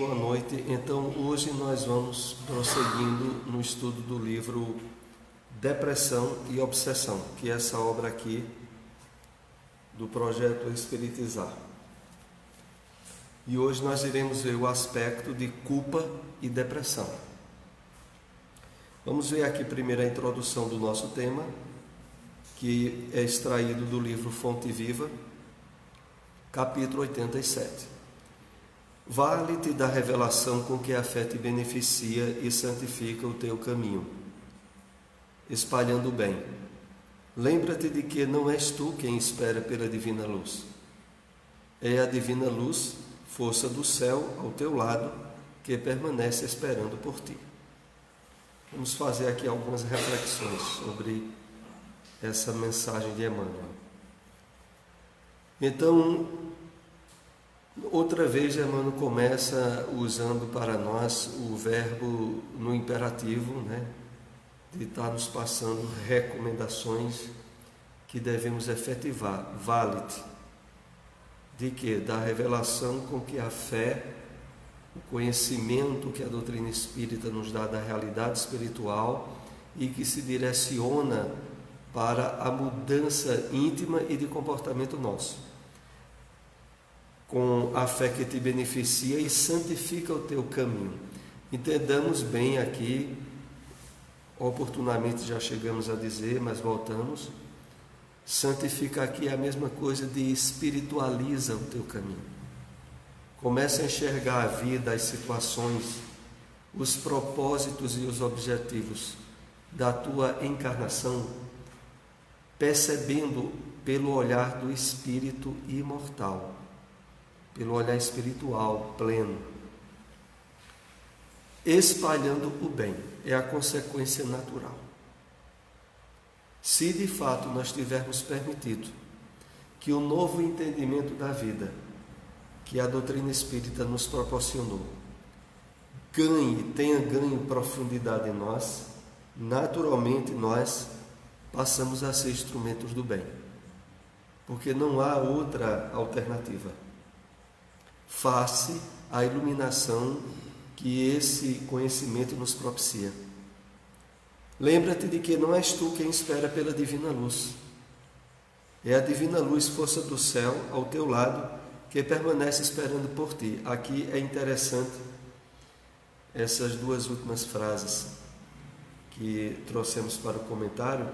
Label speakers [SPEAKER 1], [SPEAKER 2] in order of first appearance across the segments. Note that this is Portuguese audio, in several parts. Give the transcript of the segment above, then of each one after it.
[SPEAKER 1] Boa noite. Então, hoje nós vamos prosseguindo no estudo do livro Depressão e Obsessão, que é essa obra aqui do projeto Espiritizar. E hoje nós iremos ver o aspecto de culpa e depressão. Vamos ver aqui primeiro a introdução do nosso tema, que é extraído do livro Fonte Viva, capítulo 87. Vale-te da revelação com que a fé te beneficia e santifica o teu caminho, espalhando o bem. Lembra-te de que não és tu quem espera pela divina luz. É a divina luz, força do céu ao teu lado, que permanece esperando por ti. Vamos fazer aqui algumas reflexões sobre essa mensagem de Emmanuel. Então, outra vez, Emmanuel começa usando para nós o verbo no imperativo, de estar nos passando recomendações que devemos efetivar. Vale-te. De quê? Da revelação com que a fé, o conhecimento que a doutrina espírita nos dá da realidade espiritual e que se direciona para a mudança íntima e de comportamento nosso. Com a fé que te beneficia e santifica o teu caminho. Entendamos bem aqui, oportunamente já chegamos a dizer, mas voltamos, santifica aqui é a mesma coisa de espiritualiza o teu caminho. Começa a enxergar a vida, as situações, os propósitos e os objetivos da tua encarnação, percebendo pelo olhar do espírito imortal, pelo olhar espiritual pleno, espalhando o bem, é a consequência natural. Se de fato nós tivermos permitido que o novo entendimento da vida, que a doutrina espírita nos proporcionou, tenha ganho profundidade em nós, naturalmente nós passamos a ser instrumentos do bem, porque não há outra alternativa face à iluminação que esse conhecimento nos propicia. Lembra-te de que não és tu quem espera pela divina luz. É a divina luz, força do céu, ao teu lado, que permanece esperando por ti. Aqui é interessante essas duas últimas frases que trouxemos para o comentário,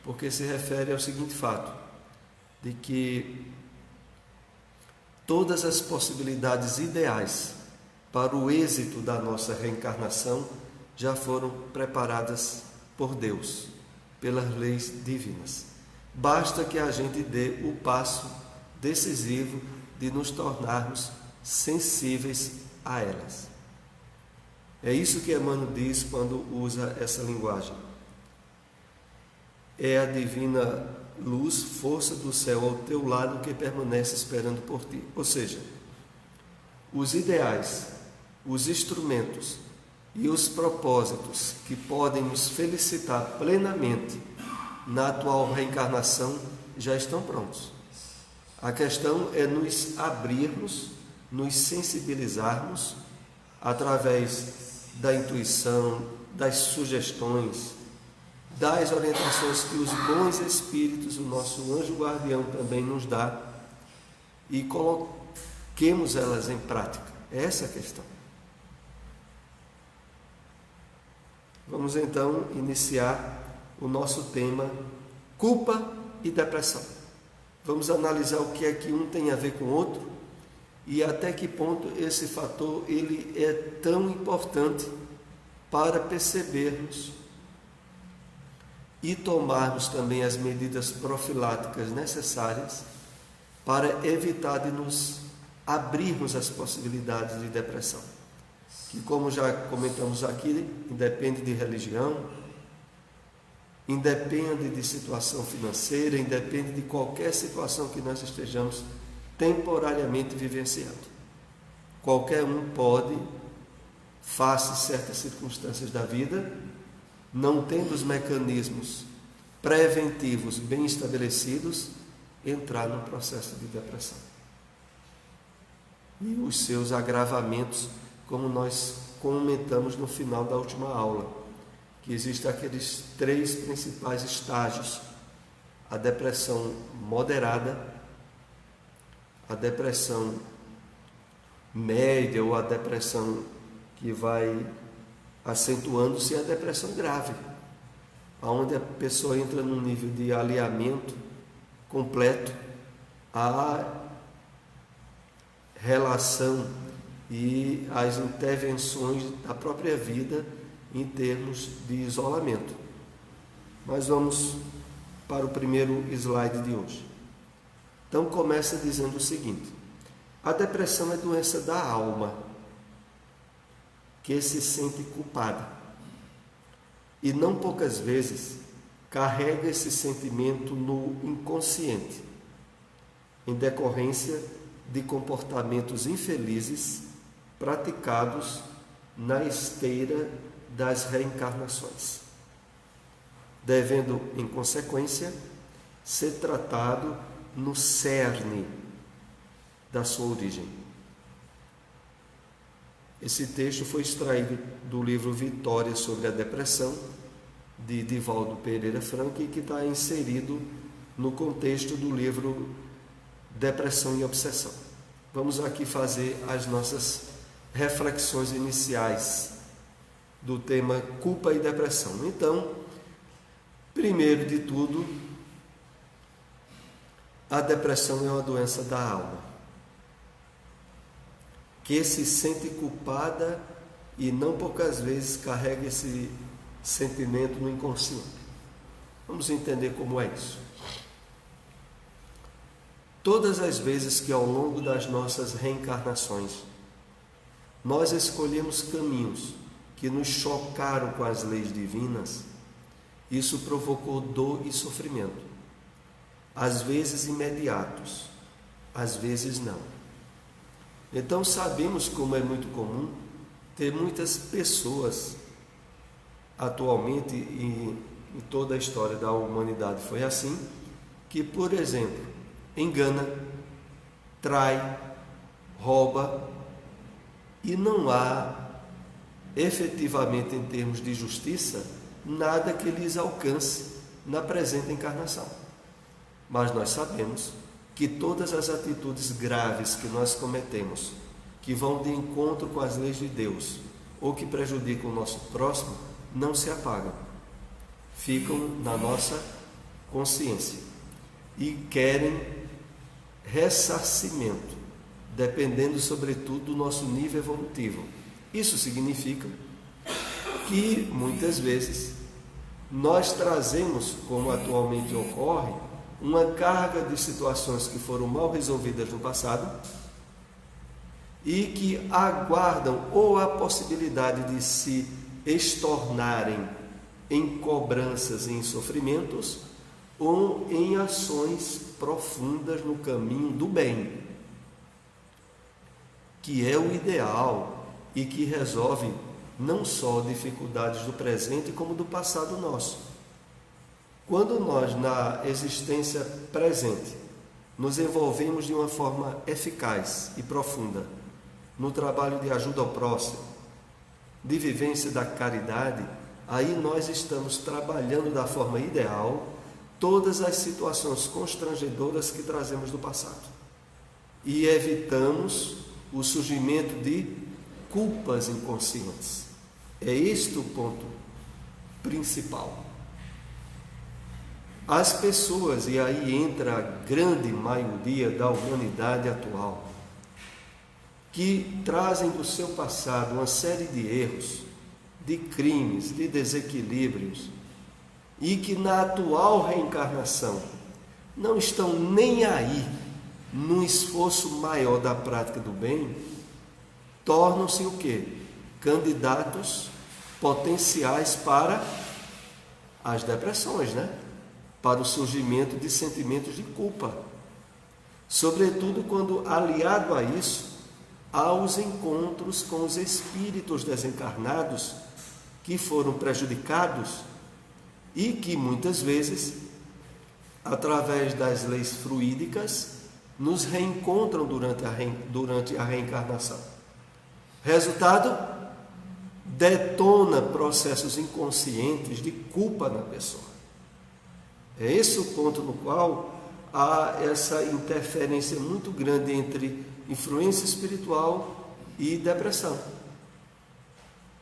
[SPEAKER 1] porque se refere ao seguinte fato, de que todas as possibilidades ideais para o êxito da nossa reencarnação já foram preparadas por Deus, pelas leis divinas. Basta que a gente dê o passo decisivo de nos tornarmos sensíveis a elas. É isso que Emmanuel diz quando usa essa linguagem. É a divina luz, força do céu ao teu lado que permanece esperando por ti. Ou seja, os ideais, os instrumentos e os propósitos que podem nos felicitar plenamente na atual reencarnação já estão prontos. A questão é nos abrirmos, nos sensibilizarmos através da intuição, das sugestões, das orientações que os bons espíritos, o nosso anjo guardião também nos dá, e coloquemos elas em prática. Essa é a questão. Vamos então iniciar o nosso tema, culpa e depressão. Vamos analisar o que é que um tem a ver com o outro e até que ponto esse fator ele é tão importante para percebermos e tomarmos também as medidas profiláticas necessárias para evitar de nos abrirmos às possibilidades de depressão, que, como já comentamos aqui, independe de religião, independe de situação financeira, independe de qualquer situação que nós estejamos temporariamente vivenciando. Qualquer um pode, face certas circunstâncias da vida, não tendo os mecanismos preventivos bem estabelecidos, entrar num processo de depressão. E os seus agravamentos como nós comentamos no final da última aula, que existem aqueles 3 principais estágios: a depressão moderada, a depressão média ou a depressão que vai acentuando-se, a depressão grave, onde a pessoa entra num nível de alinhamento completo à relação e às intervenções da própria vida em termos de isolamento. Mas vamos para o primeiro slide de hoje. Então começa dizendo o seguinte: a depressão é doença da alma, que se sente culpada e não poucas vezes carrega esse sentimento no inconsciente, em decorrência de comportamentos infelizes praticados na esteira das reencarnações, devendo, em consequência, ser tratado no cerne da sua origem. Esse texto foi extraído do livro Vitória sobre a Depressão, de Divaldo Pereira Franco, e que está inserido no contexto do livro Depressão e Obsessão. Vamos aqui fazer as nossas reflexões iniciais do tema culpa e depressão. Então, primeiro de tudo, a depressão é uma doença da alma, que se sente culpada e não poucas vezes carrega esse sentimento no inconsciente. Vamos entender como é isso. Todas as vezes que ao longo das nossas reencarnações nós escolhemos caminhos que nos chocaram com as leis divinas, isso provocou dor e sofrimento, às vezes imediatos, às vezes não. Então sabemos como é muito comum ter muitas pessoas atualmente, e em toda a história da humanidade foi assim, que, por exemplo, engana, trai, rouba, e não há efetivamente, em termos de justiça, nada que lhes alcance na presente encarnação. Mas nós sabemos que todas as atitudes graves que nós cometemos, que vão de encontro com as leis de Deus ou que prejudicam o nosso próximo, não se apagam, ficam na nossa consciência e querem ressarcimento, dependendo sobretudo do nosso nível evolutivo. Isso significa que muitas vezes nós trazemos, como atualmente ocorre, uma carga de situações que foram mal resolvidas no passado e que aguardam ou a possibilidade de se estornarem em cobranças e em sofrimentos ou em ações profundas no caminho do bem, que é o ideal e que resolve não só dificuldades do presente como do passado nosso. Quando nós, na existência presente, nos envolvemos de uma forma eficaz e profunda no trabalho de ajuda ao próximo, de vivência da caridade, aí nós estamos trabalhando da forma ideal todas as situações constrangedoras que trazemos do passado e evitamos o surgimento de culpas inconscientes. É este o ponto principal. As pessoas, e aí entra a grande maioria da humanidade atual, que trazem do seu passado uma série de erros, de crimes, de desequilíbrios, e que na atual reencarnação não estão nem aí num esforço maior da prática do bem, tornam-se o quê? Candidatos potenciais para as depressões, para o surgimento de sentimentos de culpa, sobretudo quando, aliado a isso, há os encontros com os espíritos desencarnados que foram prejudicados e que muitas vezes, através das leis fluídicas, nos reencontram durante a reencarnação. Resultado, detona processos inconscientes de culpa na pessoa. É esse o ponto no qual há essa interferência muito grande entre influência espiritual e depressão.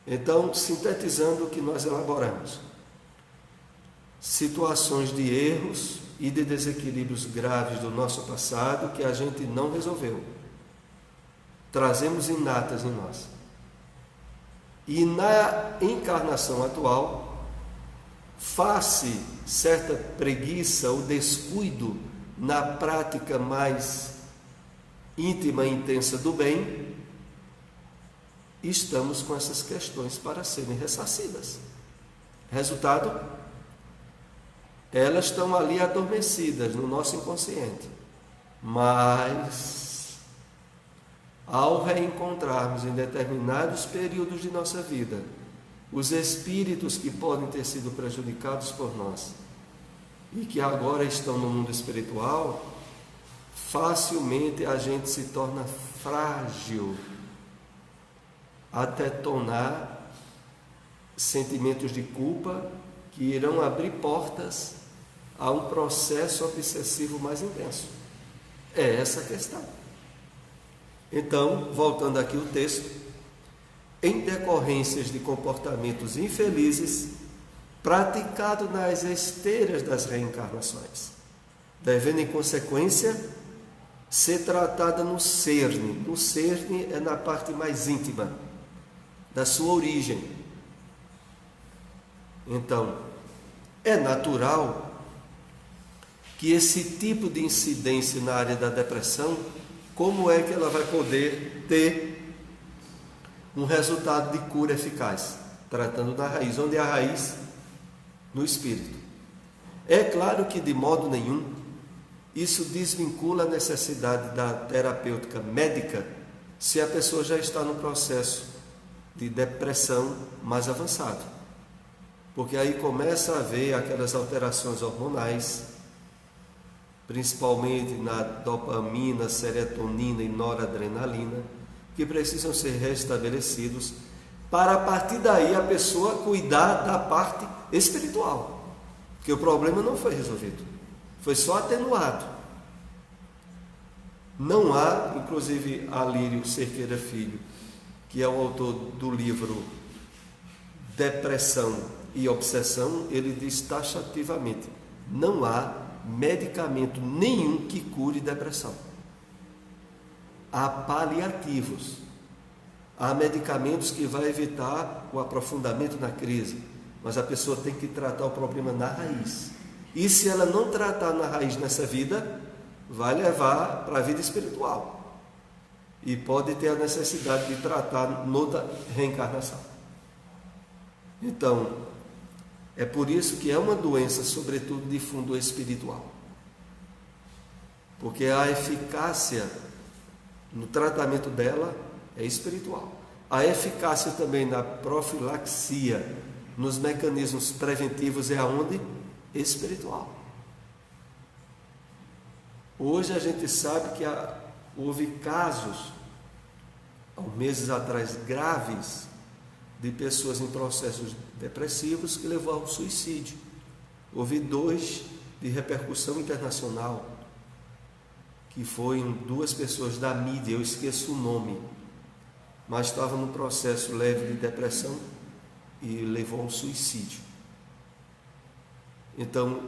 [SPEAKER 1] Então, sintetizando o que nós elaboramos: situações de erros e de desequilíbrios graves do nosso passado que a gente não resolveu, trazemos inatas em nós. E na encarnação atual, face certa preguiça ou descuido na prática mais íntima e intensa do bem, estamos com essas questões para serem ressarcidas. Resultado, elas estão ali adormecidas no nosso inconsciente, mas ao reencontrarmos em determinados períodos de nossa vida os espíritos que podem ter sido prejudicados por nós e que agora estão no mundo espiritual, facilmente a gente se torna frágil a detonar sentimentos de culpa que irão abrir portas a um processo obsessivo mais intenso. É essa a questão. Então, voltando aqui o texto: em decorrências de comportamentos infelizes praticados nas esteiras das reencarnações, devendo em consequência ser tratada no cerne. No cerne é na parte mais íntima da sua origem. Então, é natural que esse tipo de incidência na área da depressão, como é que ela vai poder ter um resultado de cura eficaz? Tratando da raiz. Onde é a raiz? No espírito. É claro que de modo nenhum isso desvincula a necessidade da terapêutica médica se a pessoa já está no processo de depressão mais avançado. Porque aí começa a haver aquelas alterações hormonais, principalmente na dopamina, serotonina e noradrenalina, que precisam ser restabelecidos para a partir daí a pessoa cuidar da parte espiritual, porque o problema não foi resolvido, foi só atenuado. Não há, inclusive Alírio Cerqueira Filho, que é o autor do livro Depressão e Obsessão, ele diz taxativamente: não há medicamento nenhum que cure depressão. Há paliativos, há medicamentos que vão evitar o aprofundamento na crise, mas a pessoa tem que tratar o problema na raiz. E se ela não tratar na raiz nessa vida, vai levar para a vida espiritual e pode ter a necessidade de tratar noutra reencarnação. Então, é por isso que é uma doença, sobretudo de fundo espiritual, porque a eficácia no tratamento dela é espiritual. A eficácia também na profilaxia, nos mecanismos preventivos, é aonde? Espiritual. Hoje a gente sabe que houve casos, há meses atrás, graves, de pessoas em processos depressivos que levou ao suicídio. Houve 2 de repercussão internacional, que foram 2 pessoas da mídia, eu esqueço o nome, mas estavam num processo leve de depressão e levou ao suicídio. Então,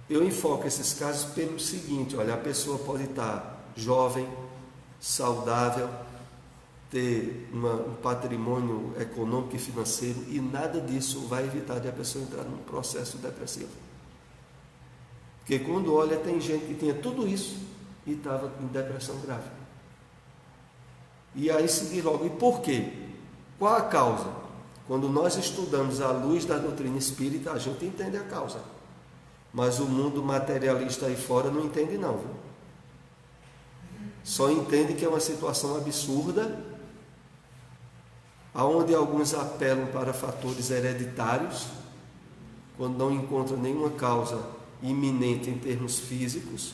[SPEAKER 1] eu enfoco esses casos pelo seguinte: olha, a pessoa pode estar jovem, saudável, ter um patrimônio econômico e financeiro, e nada disso vai evitar de a pessoa entrar num processo depressivo. Porque quando olha, tem gente que tinha tudo isso e estava em depressão grave. E aí se diz logo: e por quê? Qual a causa? Quando nós estudamos à luz da doutrina espírita, a gente entende a causa. Mas o mundo materialista aí fora não entende não, viu? Só entende que é uma situação absurda, onde alguns apelam para fatores hereditários, quando não encontram nenhuma causa iminente em termos físicos,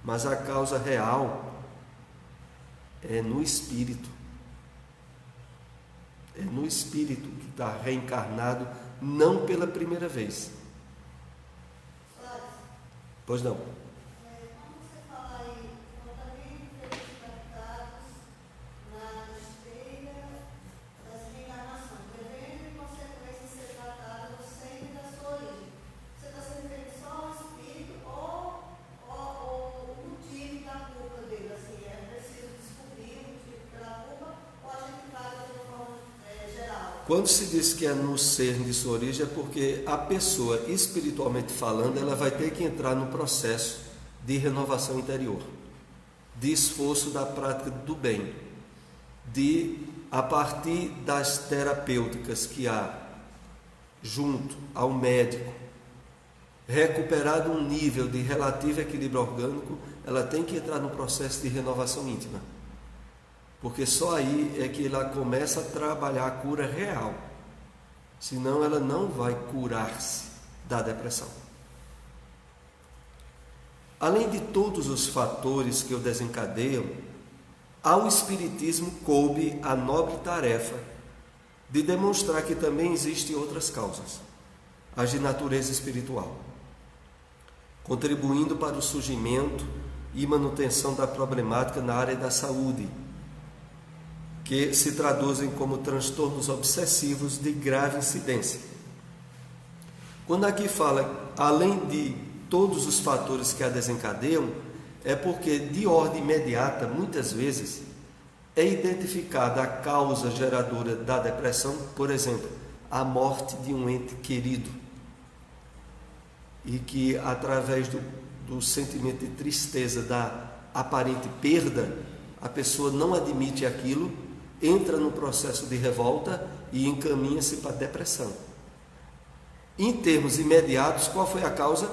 [SPEAKER 1] mas a causa real é no espírito. É no espírito que está reencarnado, não pela primeira vez. Pois não. Quando se diz que é no cerne de sua origem, é porque a pessoa, espiritualmente falando, ela vai ter que entrar no processo de renovação interior, de esforço da prática do bem, de, a partir das terapêuticas que há junto ao médico, recuperado um nível de relativo equilíbrio orgânico, ela tem que entrar no processo de renovação íntima. Porque só aí é que ela começa a trabalhar a cura real. Senão ela não vai curar-se da depressão. Além de todos os fatores que o desencadeiam, ao Espiritismo coube a nobre tarefa de demonstrar que também existem outras causas, as de natureza espiritual, contribuindo para o surgimento e manutenção da problemática na área da saúde, que se traduzem como transtornos obsessivos de grave incidência. Quando aqui fala, além de todos os fatores que a desencadeiam, é porque de ordem imediata, muitas vezes, é identificada a causa geradora da depressão, por exemplo, a morte de um ente querido, e que através do sentimento de tristeza, da aparente perda, a pessoa não admite aquilo, entra no processo de revolta e encaminha-se para a depressão. Em termos imediatos, qual foi a causa?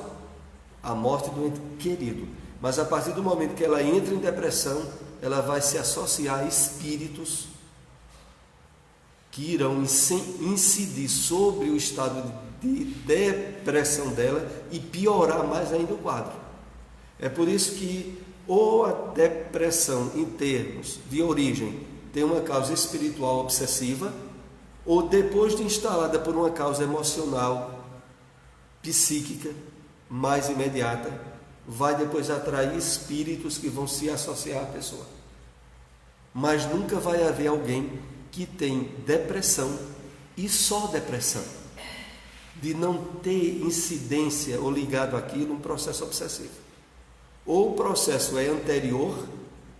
[SPEAKER 1] A morte do ente querido. Mas a partir do momento que ela entra em depressão, ela vai se associar a espíritos que irão incidir sobre o estado de depressão dela e piorar mais ainda o quadro. É por isso que ou a depressão, em termos de origem, tem uma causa espiritual obsessiva, ou depois de instalada por uma causa emocional, psíquica, mais imediata, vai depois atrair espíritos que vão se associar à pessoa. Mas nunca vai haver alguém que tem depressão e só depressão, de não ter incidência ou ligado àquilo um processo obsessivo. Ou o processo é anterior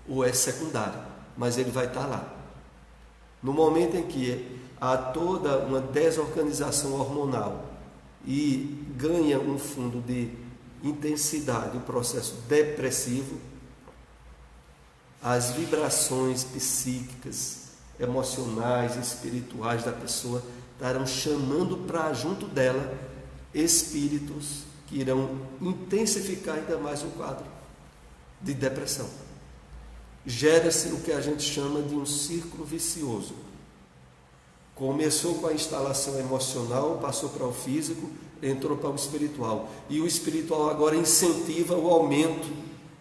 [SPEAKER 1] ou é secundário, mas ele vai estar lá. No momento em que há toda uma desorganização hormonal e ganha um fundo de intensidade, o processo depressivo, as vibrações psíquicas, emocionais, espirituais da pessoa estarão chamando para junto dela espíritos que irão intensificar ainda mais o quadro de depressão. Gera-se o que a gente chama de um círculo vicioso. Começou com a instalação emocional, passou para o físico, entrou para o espiritual. E o espiritual agora incentiva o aumento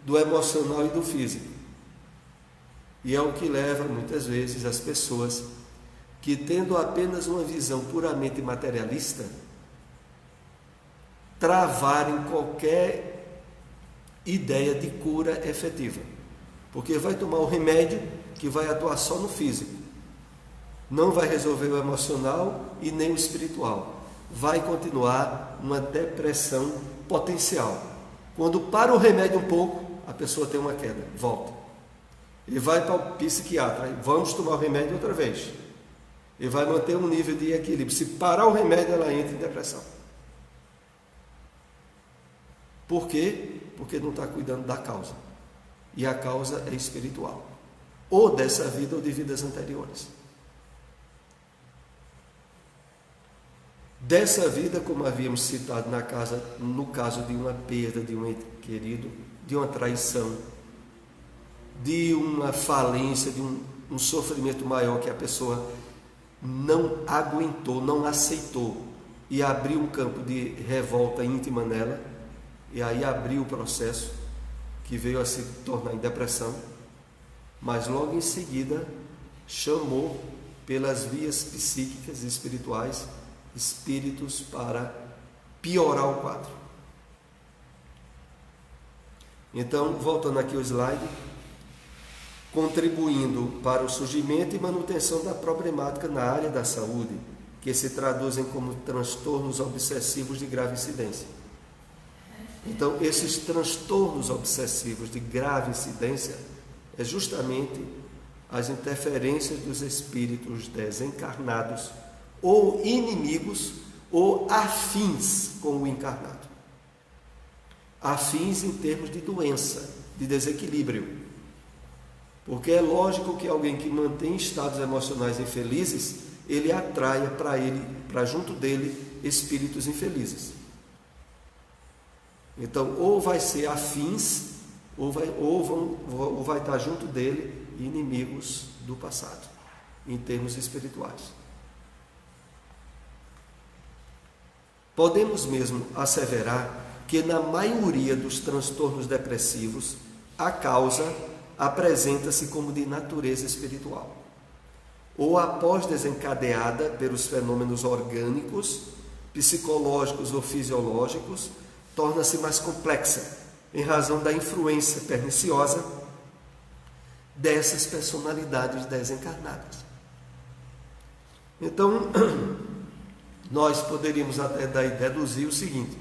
[SPEAKER 1] do emocional e do físico. E é o que leva, muitas vezes, as pessoas que, tendo apenas uma visão puramente materialista, travarem qualquer ideia de cura efetiva. Porque vai tomar o remédio que vai atuar só no físico. Não vai resolver o emocional e nem o espiritual. Vai continuar uma depressão potencial. Quando para o remédio um pouco, a pessoa tem uma queda, volta. E vai para o psiquiatra, vamos tomar o remédio outra vez. E vai manter um nível de equilíbrio. Se parar o remédio, ela entra em depressão. Por quê? Porque não está cuidando da causa. E a causa é espiritual. Ou dessa vida ou de vidas anteriores. Dessa vida, como havíamos citado no caso de uma perda de um ente querido, de uma traição, de uma falência, de um sofrimento maior que a pessoa não aguentou, não aceitou, e abriu um campo de revolta íntima nela, e aí abriu o processo que veio a se tornar em depressão, mas logo em seguida chamou pelas vias psíquicas e espirituais, espíritos para piorar o quadro. Então, voltando aqui ao slide, contribuindo para o surgimento e manutenção da problemática na área da saúde, que se traduzem como transtornos obsessivos de grave incidência. Então, esses transtornos obsessivos de grave incidência é justamente as interferências dos espíritos desencarnados ou inimigos ou afins com o encarnado. Afins em termos de doença, de desequilíbrio. Porque é lógico que alguém que mantém estados emocionais infelizes, ele atraia para junto dele, espíritos infelizes. Então, ou vai ser afins, ou vai estar junto dele inimigos do passado, em termos espirituais. Podemos mesmo asseverar que na maioria dos transtornos depressivos, a causa apresenta-se como de natureza espiritual, ou após desencadeada pelos fenômenos orgânicos, psicológicos ou fisiológicos, torna-se mais complexa, em razão da influência perniciosa dessas personalidades desencarnadas. Então, nós poderíamos até daí deduzir o seguinte: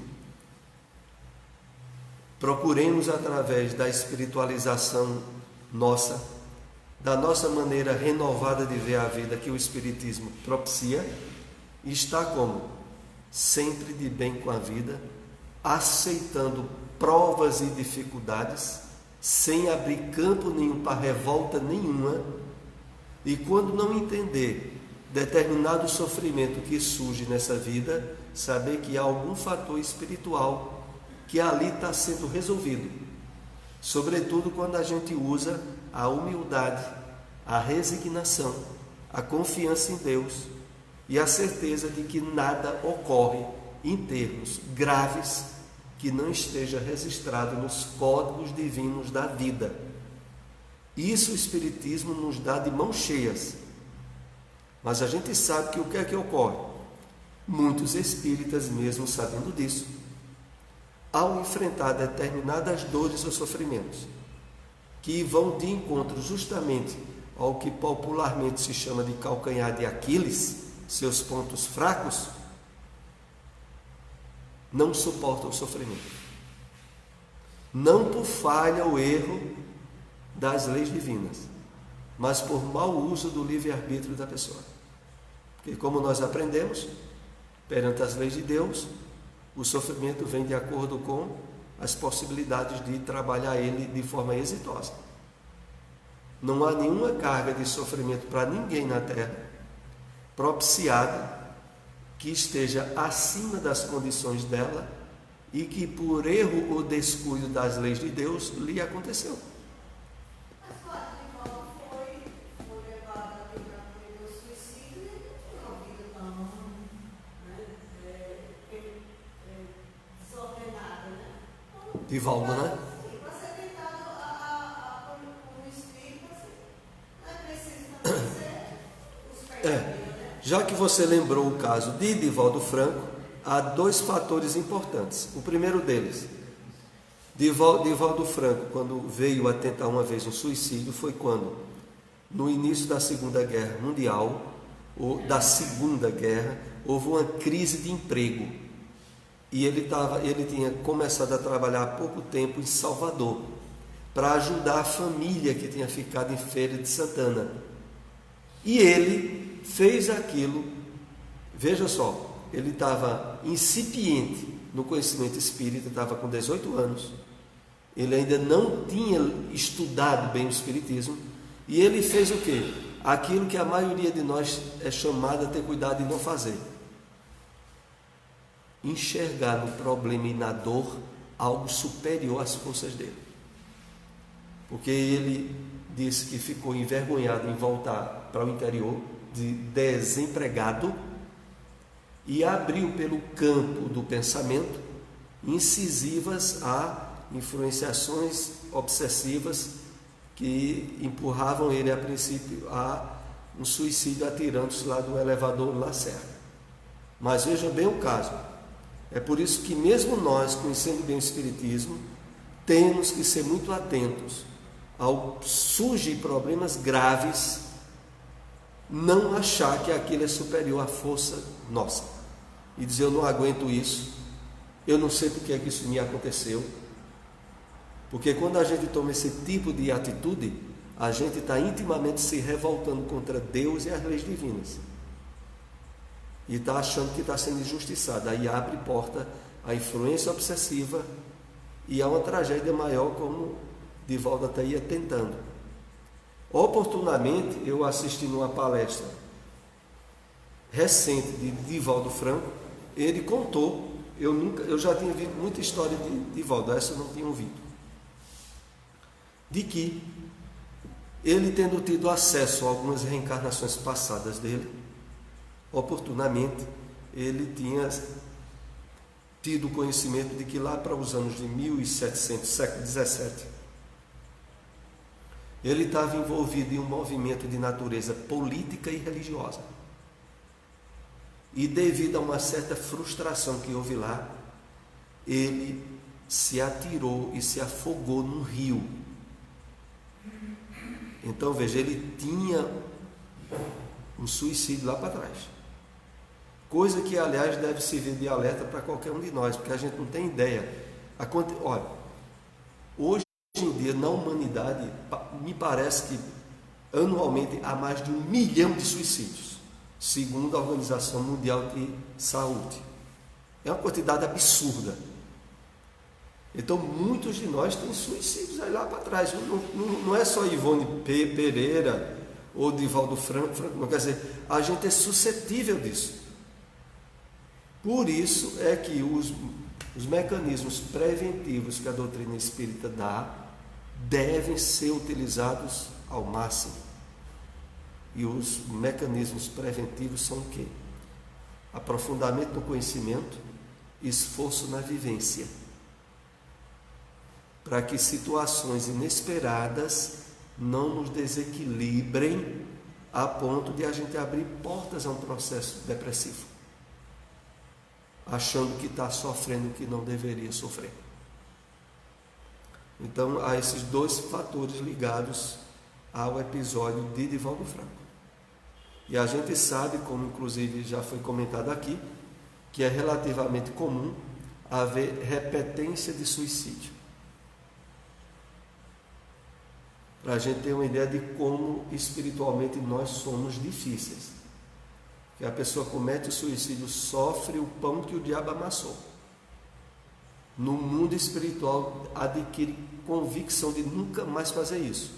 [SPEAKER 1] procuremos, através da espiritualização nossa, da nossa maneira renovada de ver a vida que o Espiritismo propicia, estar como? Sempre de bem com a vida, aceitando provas e dificuldades, sem abrir campo nenhum para revolta nenhuma, e quando não entender determinado sofrimento que surge nessa vida, saber que há algum fator espiritual que ali está sendo resolvido, sobretudo quando a gente usa a humildade, a resignação, a confiança em Deus e a certeza de que nada ocorre em termos graves que não esteja registrado nos códigos divinos da vida. Isso o Espiritismo nos dá de mãos cheias. Mas a gente sabe que o que é que ocorre? Muitos espíritas, mesmo sabendo disso, ao enfrentar determinadas dores ou sofrimentos, que vão de encontro justamente ao que popularmente se chama de calcanhar de Aquiles, seus pontos fracos, não suportam o sofrimento. Não por falha ou erro das leis divinas, mas por mau uso do livre-arbítrio da pessoa. Porque, como nós aprendemos, perante as leis de Deus, o sofrimento vem de acordo com as possibilidades de trabalhar ele de forma exitosa. Não há nenhuma carga de sofrimento para ninguém na Terra propiciada que esteja acima das condições dela e que por erro ou descuido das leis de Deus lhe aconteceu.
[SPEAKER 2] Mas claro, de volta foi levado a tentar cometer o suicídio e ele não tinha uma vida tão desordenada, né?
[SPEAKER 1] Divaldo, né?
[SPEAKER 2] Sim, para ser tentado com o espírito, não é preciso também ser os perdidos, né?
[SPEAKER 1] Já que você lembrou o caso de Divaldo Franco, há dois fatores importantes. O primeiro deles, Divaldo Franco, quando veio a tentar uma vez um suicídio, foi quando? No início da Segunda Guerra Mundial, ou da Segunda Guerra, houve uma crise de emprego. E ele tinha começado a trabalhar há pouco tempo em Salvador, para ajudar a família que tinha ficado em Feira de Santana. E ele fez aquilo, veja só, ele estava incipiente no conhecimento espírita, estava com 18 anos, ele ainda não tinha estudado bem o espiritismo, e ele fez o quê? Aquilo que a maioria de nós é chamada a ter cuidado de não fazer: enxergar no problema e na dor algo superior às forças dele. Porque ele disse que ficou envergonhado em voltar para o interior, de desempregado, e abriu pelo campo do pensamento incisivas a influenciações obsessivas que empurravam ele a princípio a um suicídio atirando-se lá do elevador Lacerda. Mas veja bem o caso. É por isso que mesmo nós, conhecendo bem o Espiritismo, temos que ser muito atentos ao surgir problemas graves, não achar que aquilo é superior à força nossa e dizer: eu não aguento isso, eu não sei porque é que isso me aconteceu. Porque quando a gente toma esse tipo de atitude, a gente está intimamente se revoltando contra Deus e as leis divinas e está achando que está sendo injustiçado. Aí abre porta à influência obsessiva e a uma tragédia maior, como Divaldo até ia tentando. Oportunamente eu assisti numa palestra recente de Divaldo Franco. Ele contou, eu já tinha ouvido muita história de Divaldo, essa eu não tinha ouvido, de que ele, tendo tido acesso a algumas reencarnações passadas dele, oportunamente ele tinha tido conhecimento de que lá para os anos de 1700, século XVII, ele estava envolvido em um movimento de natureza política e religiosa. E devido a uma certa frustração que houve lá, ele se atirou e se afogou num rio. Então veja, ele tinha um suicídio lá para trás. Coisa que, aliás, deve servir de alerta para qualquer um de nós, porque a gente não tem ideia. Olha, hoje em dia, na humanidade, me parece que anualmente há mais de 1 milhão de suicídios, segundo a Organização Mundial de Saúde. É uma quantidade absurda. Então, muitos de nós têm suicídios aí lá para trás. Não é só Ivone Pereira ou Divaldo Franco, não quer dizer, a gente é suscetível disso. Por isso é que os mecanismos preventivos que a doutrina espírita dá devem ser utilizados ao máximo. E os mecanismos preventivos são o quê? Aprofundamento no conhecimento, esforço na vivência, para que situações inesperadas não nos desequilibrem a ponto de a gente abrir portas a um processo depressivo, achando que está sofrendo o que não deveria sofrer. Então, há esses dois fatores ligados ao episódio de Divaldo Franco. E a gente sabe, como inclusive já foi comentado aqui, que é relativamente comum haver repetência de suicídio. Para a gente ter uma ideia de como espiritualmente nós somos difíceis. Que a pessoa comete o suicídio, sofre o pão que o diabo amassou. No mundo espiritual adquire convicção de nunca mais fazer isso.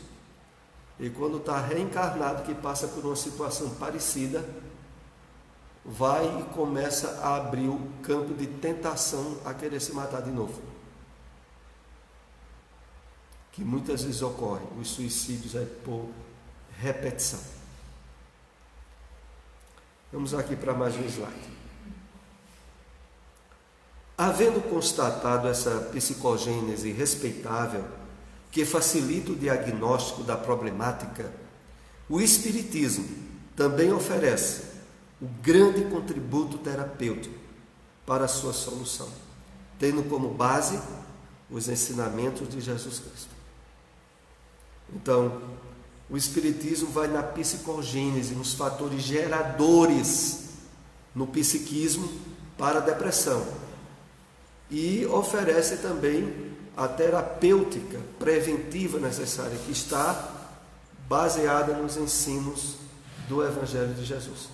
[SPEAKER 1] E quando está reencarnado, que passa por uma situação parecida, vai e começa a abrir o campo de tentação a querer se matar de novo. Que muitas vezes ocorre, os suicídios é por repetição. Vamos aqui para mais um slide. Havendo constatado essa psicogênese respeitável, que facilita o diagnóstico da problemática, o Espiritismo também oferece o grande contributo terapêutico para a sua solução, tendo como base os ensinamentos de Jesus Cristo. Então, o Espiritismo vai na psicogênese, nos fatores geradores no psiquismo para a depressão, e oferece também a terapêutica preventiva necessária, que está baseada nos ensinos do Evangelho de Jesus.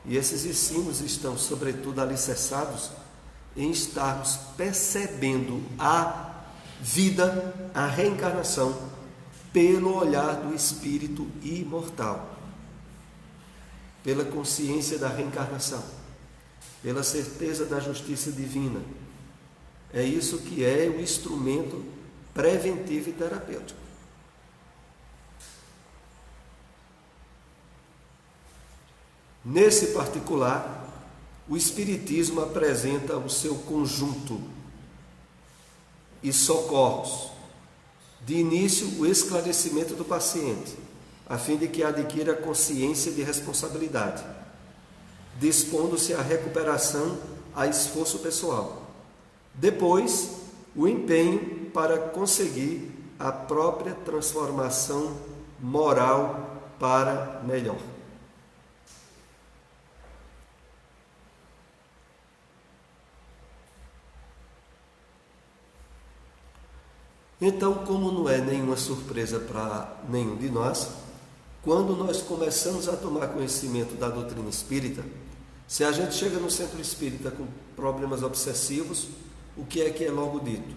[SPEAKER 1] E esses ensinos estão, sobretudo, alicerçados em estarmos percebendo a vida, a reencarnação, pelo olhar do espírito imortal, pela consciência da reencarnação, pela certeza da justiça divina. É isso que é o instrumento preventivo e terapêutico. Nesse particular, o Espiritismo apresenta o seu conjunto e socorros. De início, o esclarecimento do paciente, a fim de que adquira consciência de responsabilidade, dispondo-se à recuperação a esforço pessoal. Depois, o empenho para conseguir a própria transformação moral para melhor. Então, como não é nenhuma surpresa para nenhum de nós, quando nós começamos a tomar conhecimento da doutrina espírita, se a gente chega no centro espírita com problemas obsessivos, o que é logo dito?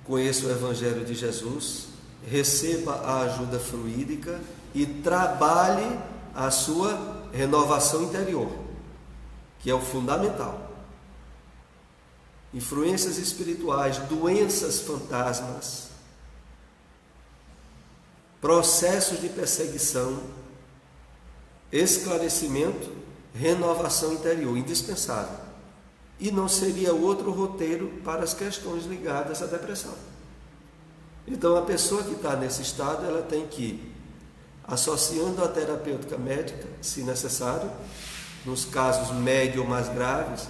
[SPEAKER 1] Conheça o Evangelho de Jesus, receba a ajuda fluídica e trabalhe a sua renovação interior, que é o fundamental. Influências espirituais, doenças fantasmas, processos de perseguição, esclarecimento, renovação interior, indispensável. E não seria outro roteiro para as questões ligadas à depressão. Então, a pessoa que está nesse estado, ela tem que ir associando a terapêutica médica, se necessário, nos casos médios ou mais graves,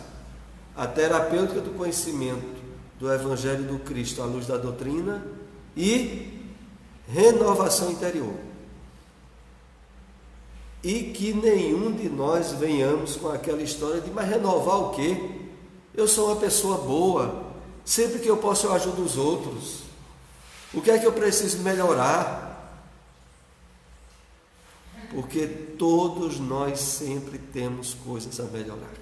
[SPEAKER 1] a terapêutica do conhecimento do Evangelho do Cristo à luz da doutrina e renovação interior. E que nenhum de nós venhamos com aquela história de, mas renovar o quê? Eu sou uma pessoa boa, sempre que eu posso eu ajudo os outros. O que é que eu preciso melhorar? Porque todos nós sempre temos coisas a melhorar.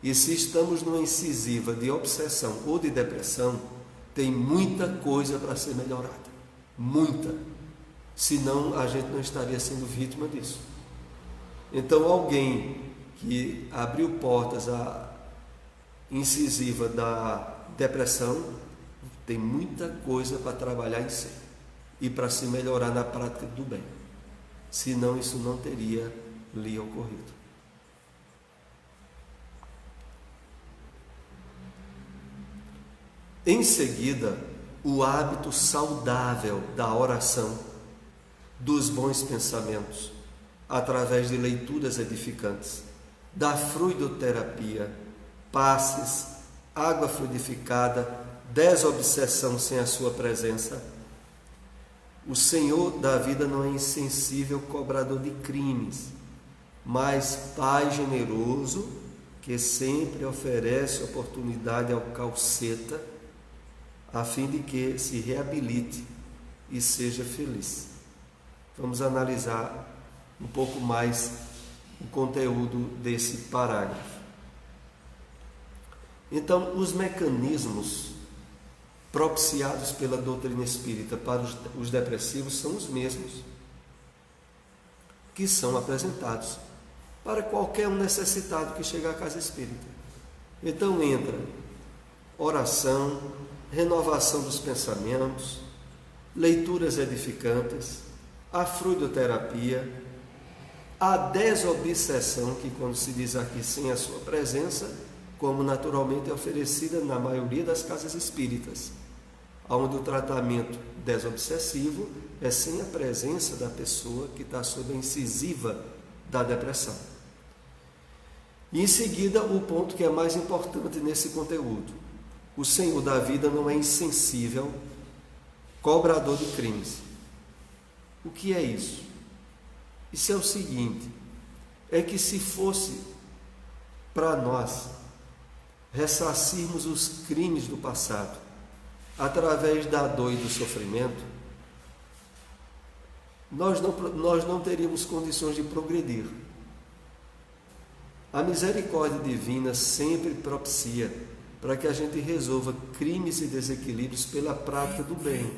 [SPEAKER 1] E se estamos numa incisiva de obsessão ou de depressão, tem muita coisa para ser melhorada. Muita. Senão a gente não estaria sendo vítima disso. Então alguém que abriu portas à incisiva da depressão, tem muita coisa para trabalhar em si e para se melhorar na prática do bem. Senão isso não teria lhe ocorrido. Em seguida, o hábito saudável da oração, dos bons pensamentos, através de leituras edificantes, da fluidoterapia, passes, água fluidificada, desobsessão sem a sua presença. O Senhor da vida não é insensível cobrador de crimes, mas Pai generoso que sempre oferece oportunidade ao calceta a fim de que se reabilite e seja feliz. Vamos analisar um pouco mais o conteúdo desse parágrafo. Então, os mecanismos propiciados pela doutrina espírita para os depressivos são os mesmos que são apresentados para qualquer um necessitado que chega à casa espírita. Então entra oração, renovação dos pensamentos, leituras edificantes, a fluidoterapia, a desobsessão, que quando se diz aqui sem a sua presença, como naturalmente é oferecida na maioria das casas espíritas, onde o tratamento desobsessivo é sem a presença da pessoa que está sob a incisiva da depressão. E em seguida, o ponto que é mais importante nesse conteúdo: o Senhor da vida não é insensível, cobrador de crimes. O que é isso? Isso é o seguinte, é que se fosse para nós ressarcirmos os crimes do passado através da dor e do sofrimento, nós não teríamos condições de progredir. A misericórdia divina sempre propicia para que a gente resolva crimes e desequilíbrios pela prática do bem.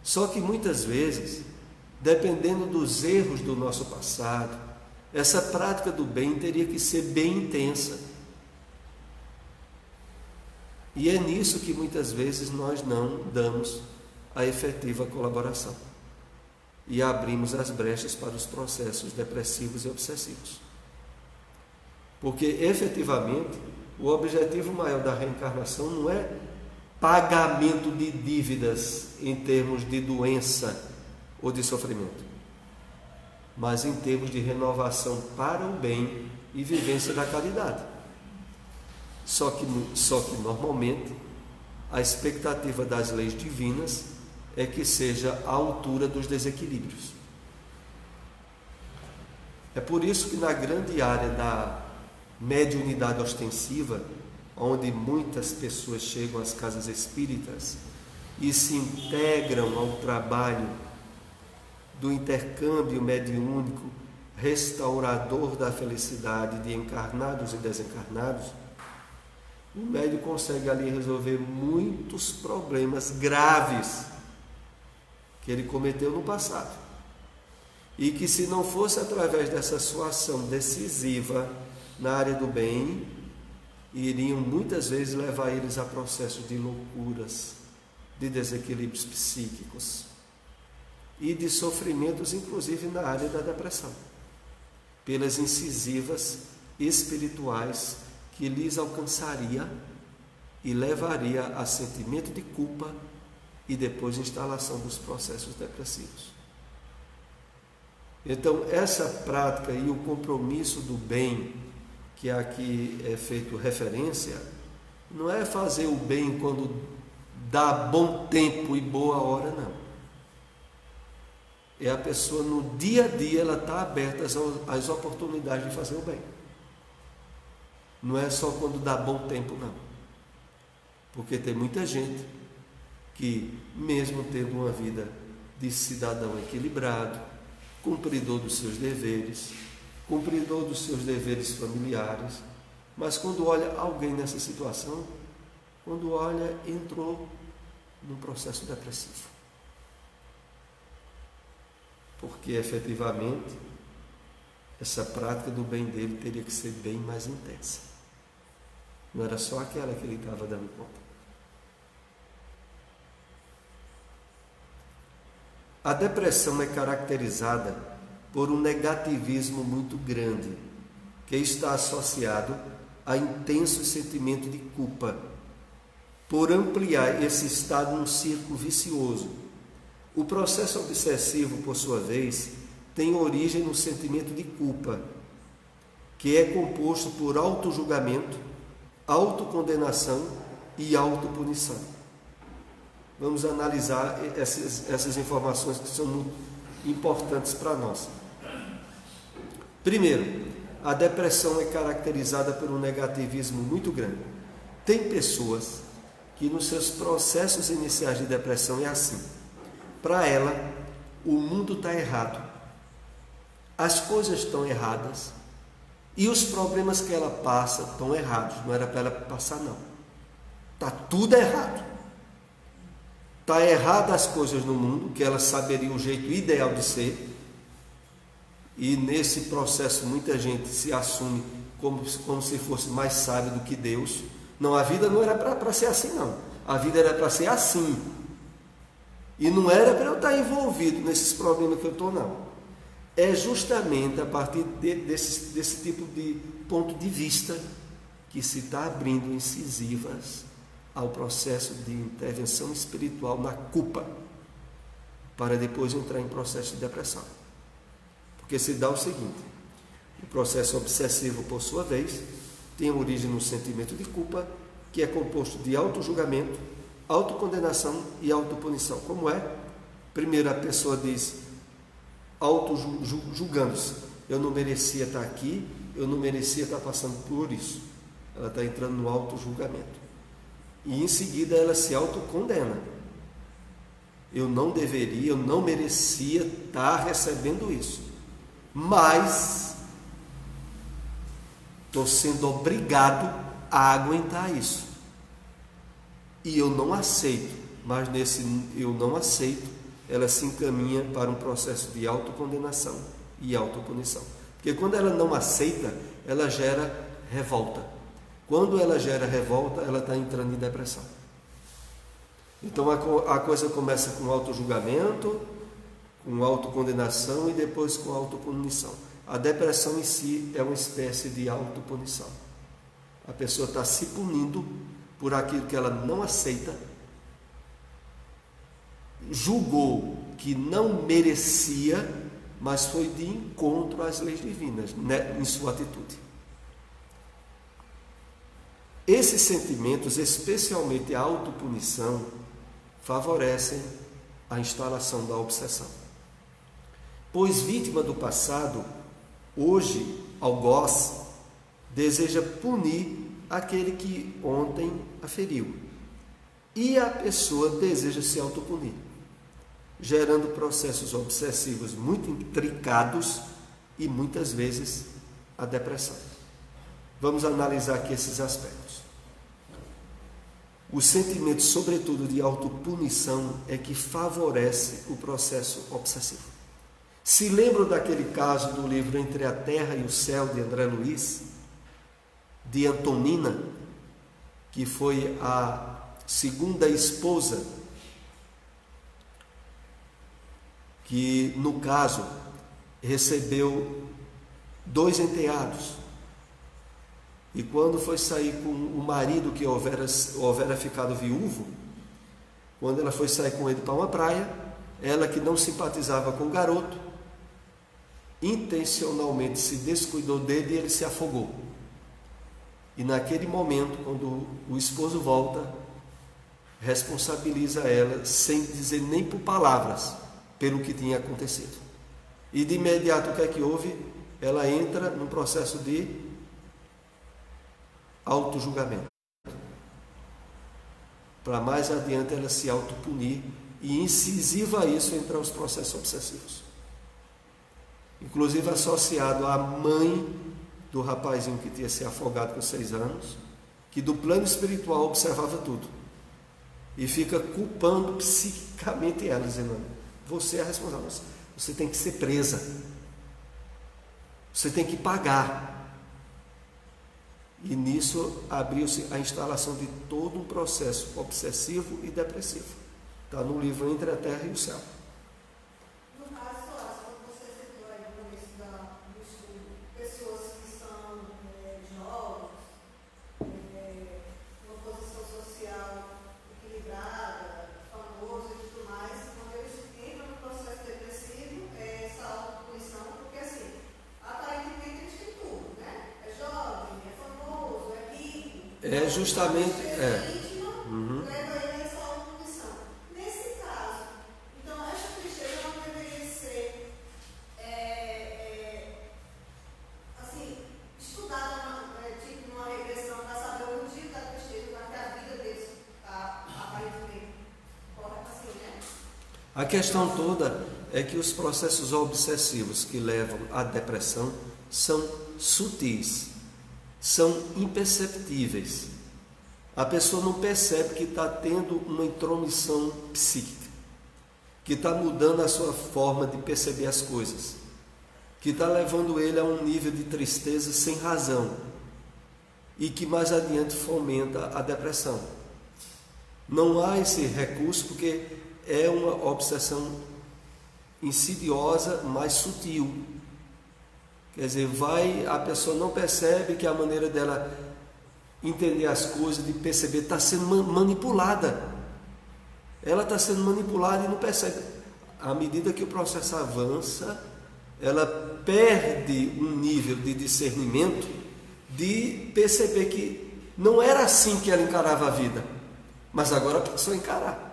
[SPEAKER 1] Só que muitas vezes, dependendo dos erros do nosso passado, essa prática do bem teria que ser bem intensa. E é nisso que muitas vezes nós não damos a efetiva colaboração e abrimos as brechas para os processos depressivos e obsessivos. Porque efetivamente o objetivo maior da reencarnação não é pagamento de dívidas em termos de doença ou de sofrimento, mas em termos de renovação para o bem e vivência da caridade. Só que normalmente a expectativa das leis divinas é que seja à altura dos desequilíbrios. É por isso que na grande área da mediunidade ostensiva, onde muitas pessoas chegam às casas espíritas e se integram ao trabalho do intercâmbio mediúnico restaurador da felicidade de encarnados e desencarnados, o médium consegue ali resolver muitos problemas graves que ele cometeu no passado, e que, se não fosse através dessa sua ação decisiva na área do bem, iriam muitas vezes levar eles a processos de loucuras, de desequilíbrios psíquicos e de sofrimentos, inclusive na área da depressão, pelas incisivas espirituais que lhes alcançaria e levaria a sentimento de culpa e depois instalação dos processos depressivos. Então, essa prática e o compromisso do bem, que aqui é feito referência, não é fazer o bem quando dá bom tempo e boa hora, não. É a pessoa no dia a dia, ela está aberta às oportunidades de fazer o bem. Não é só quando dá bom tempo, não. Porque tem muita gente que, mesmo tendo uma vida de cidadão equilibrado, cumpridor dos seus deveres, cumpridor dos seus deveres familiares, mas quando olha alguém nessa situação, quando olha, entrou num processo depressivo. Porque efetivamente essa prática do bem dele teria que ser bem mais intensa. Não era só aquela que ele estava dando conta. A depressão é caracterizada por um negativismo muito grande, que está associado a intenso sentimento de culpa, por ampliar esse estado num círculo vicioso. O processo obsessivo, por sua vez, tem origem no sentimento de culpa, que é composto por autojulgamento, autocondenação e autopunição. Vamos analisar essas informações que são muito importantes para nós. Primeiro, a depressão é caracterizada por um negativismo muito grande. Tem pessoas que nos seus processos iniciais de depressão é assim. Para ela, o mundo está errado, as coisas estão erradas e os problemas que ela passa estão errados. Não era para ela passar, não. Está tudo errado. Está errado as coisas no mundo, que ela saberia o jeito ideal de ser, e nesse processo muita gente se assume como se fosse mais sábio do que Deus. Não, a vida não era para ser assim, não. A vida era para ser assim. E não era para eu estar envolvido nesses problemas que eu estou, não. É justamente a partir desse tipo de ponto de vista que se está abrindo incisivas ao processo de intervenção espiritual na culpa, para depois entrar em processo de depressão. Porque se dá o seguinte: o processo obsessivo, por sua vez, tem origem no sentimento de culpa, que é composto de autojulgamento, autocondenação e autopunição. Como é? Primeiro a pessoa diz, autojulgando-se: eu não merecia estar aqui, eu não merecia estar passando por isso. Ela está entrando no autojulgamento. E em seguida ela se autocondena: eu não deveria, eu não merecia estar recebendo isso, mas estou sendo obrigado a aguentar isso, e eu não aceito. Mas nesse eu não aceito, ela se encaminha para um processo de autocondenação e autopunição. Porque quando ela não aceita, ela gera revolta. Quando ela gera revolta, ela está entrando em depressão. Então a coisa começa com autojulgamento, com autocondenação e depois com autopunição. A depressão em si é uma espécie de autopunição. A pessoa está se punindo por aquilo que ela não aceita julgou que não merecia, mas foi de encontro às leis divinas, né, em sua atitude. Esses sentimentos, especialmente a autopunição, favorecem a instalação da obsessão. Pois vítima do passado, hoje, algoz, deseja punir aquele que ontem a feriu. E a pessoa deseja se autopunir, gerando processos obsessivos muito intricados e muitas vezes a depressão. Vamos analisar aqui esses aspectos. O sentimento, sobretudo de autopunição, é que favorece o processo obsessivo. Se lembram daquele caso do livro Entre a Terra e o Céu, de André Luiz, de Antonina, que foi a segunda esposa, que no caso recebeu 2 enteados, e quando foi sair com o marido que houvera ficado viúvo, quando ela foi sair com ele para uma praia, ela que não simpatizava com o garoto, intencionalmente se descuidou dele e ele se afogou. E naquele momento, quando o esposo volta, responsabiliza ela, sem dizer nem por palavras, pelo que tinha acontecido. E de imediato o que é que houve? Ela entra num processo de autojulgamento, para mais adiante ela se autopunir, e incisiva a isso entrar os processos obsessivos, inclusive associado à mãe do rapazinho que tinha se afogado com 6 anos, que do plano espiritual observava tudo, e fica culpando psiquicamente ela, dizendo: você é a responsável, você tem que ser presa, você tem que pagar. E nisso abriu-se a instalação de todo um processo obsessivo e depressivo. Está no livro Entre a Terra e o Céu.
[SPEAKER 2] No caso, quando você citou aí no começo do estudo, pessoas que são jovens, uma posição social equilibrada, famoso e tudo mais, quando eles entram no processo depressivo, essa autopunição, porque assim, aparentemente eles têm tudo, né? É jovem, é famoso, é rico.
[SPEAKER 1] É justamente.
[SPEAKER 2] Íntimo, leva ele a essa autopunição. Nesse caso, então, essa tristeza não deveria ser assim, estudada tipo numa regressão para saber o motivo da tristeza, para que a vida deles está aparentemente correta assim, né?
[SPEAKER 1] A questão toda é que os processos obsessivos que levam à depressão são sutis, são imperceptíveis. A pessoa não percebe que está tendo uma intromissão psíquica, que está mudando a sua forma de perceber as coisas, que está levando ele a um nível de tristeza sem razão e que mais adiante fomenta a depressão. Não há esse recurso porque é uma obsessão insidiosa, mais sutil. Quer dizer, a pessoa não percebe que a maneira dela entender as coisas, de perceber, está sendo manipulada. Ela está sendo manipulada e não percebe. À medida que o processo avança, ela perde um nível de discernimento, de perceber que não era assim que ela encarava a vida, mas agora passou a encarar.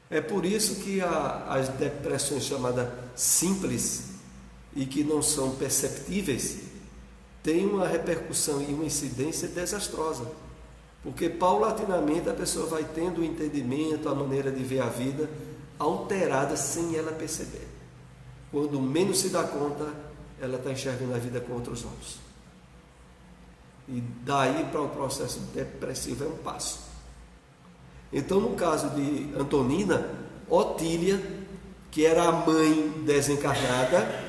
[SPEAKER 1] É por isso que as depressões chamadas simples e que não são perceptíveis têm uma repercussão e uma incidência desastrosa, porque paulatinamente a pessoa vai tendo o entendimento, a maneira de ver a vida alterada sem ela perceber. Quando menos se dá conta, ela está enxergando a vida com outros olhos. E daí para o processo depressivo é um passo. Então, no caso de Antonina, Otília, que era a mãe desencarnada,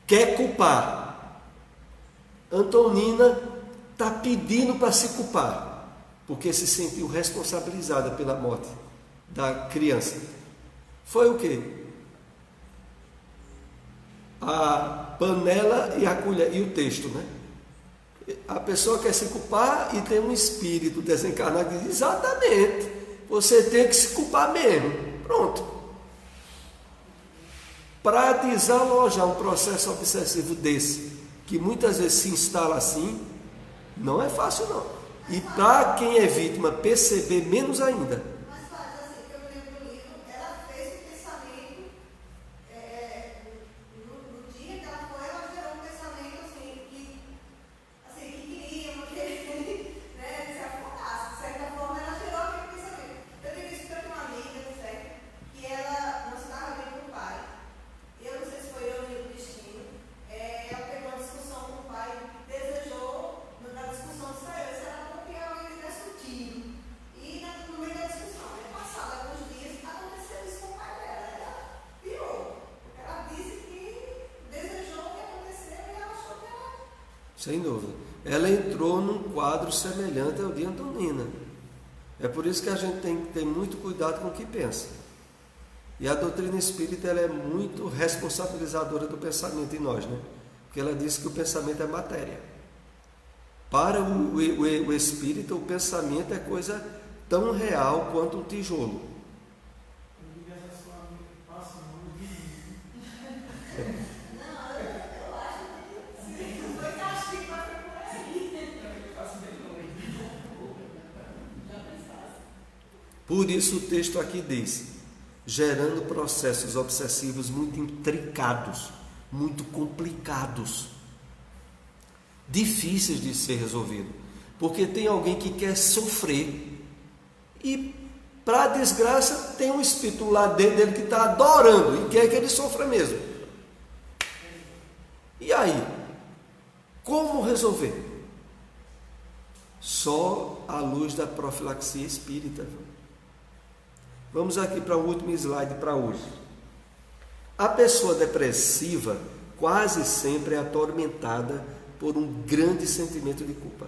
[SPEAKER 1] quer culpar. Antonina está pedindo para se culpar, porque se sentiu responsabilizada pela morte da criança. Foi o quê? A panela e a colher, e o texto, né? A pessoa quer se culpar e tem um espírito desencarnado que diz: exatamente, você tem que se culpar mesmo. Pronto. Para desalojar um processo obsessivo desse, que muitas vezes se instala assim, não é fácil não. E para quem é vítima perceber, menos ainda.
[SPEAKER 2] Mas faz assim, que eu lembro do livro, ela fez um pensamento, no dia que ela foi, ela gerou um pensamento que queria, né, se afogasse. De certa forma, ela gerou aquele pensamento. Eu digo isso para uma amiga, certo? Que ela não se dava bem com o pai. Eu não sei se foi eu o destino. Ela pegou uma discussão com o pai, desejou, na discussão, se ela não queria alguém que desse um tiro. E no meio da discussão, passado alguns dias, aconteceu isso com o pai dela. Ela pirou. Porque ela disse que desejou o que aconteceu e ela achou que ela.
[SPEAKER 1] Sem dúvida. Ela entrou num quadro semelhante ao de Antonina. É por isso que a gente tem que ter muito cuidado com o que pensa. E a doutrina espírita ela é muito responsabilizadora do pensamento em nós, né? Porque ela diz que o pensamento é matéria. Para o espírita, o pensamento é coisa tão real quanto um tijolo. Por isso o texto aqui diz, gerando processos obsessivos muito intricados, muito complicados, difíceis de ser resolvido, porque tem alguém que quer sofrer e, para desgraça, tem um espírito lá dentro dele que está adorando e quer que ele sofra mesmo. E aí, como resolver? Só à luz da profilaxia espírita. Vamos aqui para o último slide para hoje. A pessoa depressiva quase sempre é atormentada por um grande sentimento de culpa,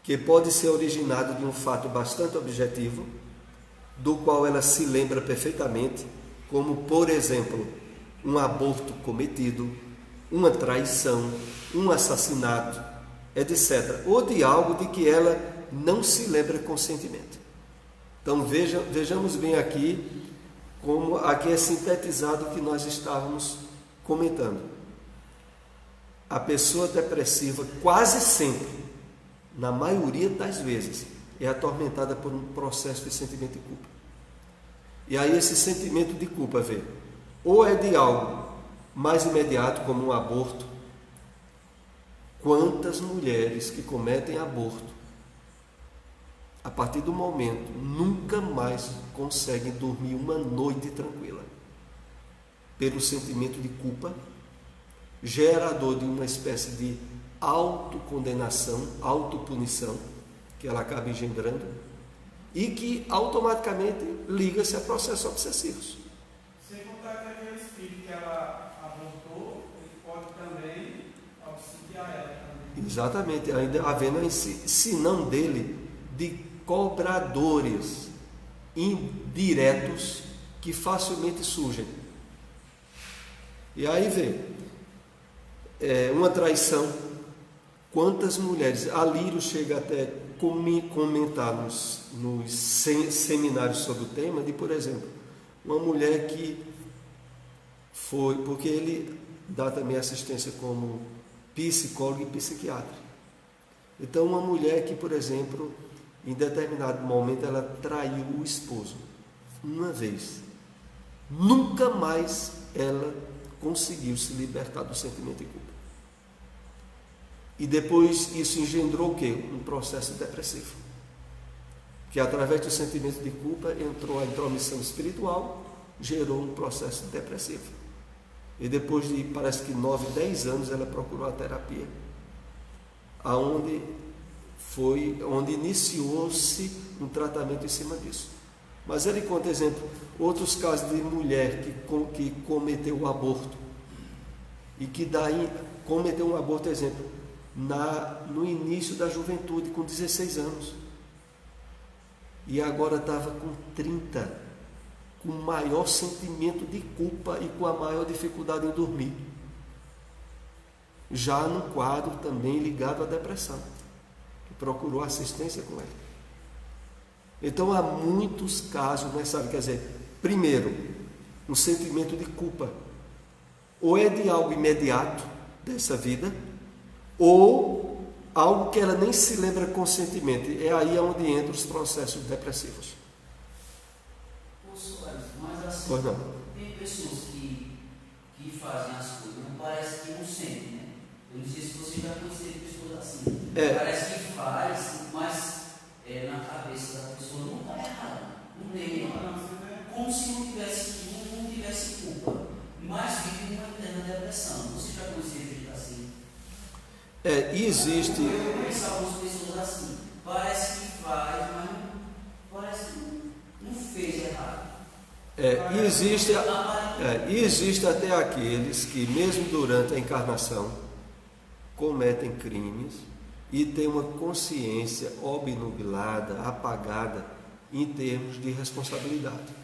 [SPEAKER 1] que pode ser originado de um fato bastante objetivo, do qual ela se lembra perfeitamente, como, por exemplo, um aborto cometido, uma traição, um assassinato, etc. Ou de algo de que ela não se lembra conscientemente. Então vejamos bem aqui, como aqui é sintetizado o que nós estávamos comentando. A pessoa depressiva quase sempre, na maioria das vezes, é atormentada por um processo de sentimento de culpa. E aí esse sentimento de culpa vem, ou é de algo mais imediato, como um aborto. Quantas mulheres que cometem aborto, a partir do momento, nunca mais conseguem dormir uma noite tranquila, pelo sentimento de culpa, gerador de uma espécie de autocondenação, autopunição, que ela acaba engendrando, e que automaticamente liga-se a processos obsessivos.
[SPEAKER 3] Sem contar que aquele espírito que ela abortou, ele pode também auxiliar ela.
[SPEAKER 1] Exatamente, ainda havendo se não dele, de cobradores indiretos que facilmente surgem. E aí vem uma traição. Quantas mulheres, a Lírio chega até comentar nos seminários sobre o tema, de, por exemplo, uma mulher que foi, porque ele dá também assistência como psicólogo e psiquiatra. Então, uma mulher que, por exemplo, em determinado momento ela traiu o esposo uma vez, nunca mais ela conseguiu se libertar do sentimento de culpa. E depois isso engendrou o quê? Um processo depressivo, que através do sentimento de culpa entrou a intromissão espiritual, gerou um processo depressivo. E depois de, parece que 9, 10 anos, ela procurou a terapia, onde iniciou-se um tratamento em cima disso. Mas ele conta, exemplo, outros casos de mulher que cometeu o aborto, e que daí cometeu um aborto, exemplo, no início da juventude, com 16 anos, e agora estava com 30, com o maior sentimento de culpa e com a maior dificuldade em dormir, já num quadro também ligado à depressão, que procurou assistência com ela. Então há muitos casos nessa área. Quer dizer, primeiro, um sentimento de culpa. Ou é de algo imediato dessa vida, ou algo que ela nem se lembra conscientemente. É aí onde entram os processos depressivos.
[SPEAKER 4] Mas assim,
[SPEAKER 1] Pois não.
[SPEAKER 4] tem pessoas que fazem as coisas, não parece que não sentem, né? Eu não sei se você já conheceu pessoas assim. Parece que faz, mas na cabeça da pessoa não está errado. Não lembra. Como se não tivesse culpa. Mas vive uma interna depressão. Você já conheceu gente assim?
[SPEAKER 1] E existe.
[SPEAKER 4] Eu conheço algumas pessoas assim. Parece que faz, mas parece que não fez errado.
[SPEAKER 1] Existe até aqueles que, mesmo durante a encarnação, cometem crimes e têm uma consciência obnubilada, apagada, em termos de responsabilidade.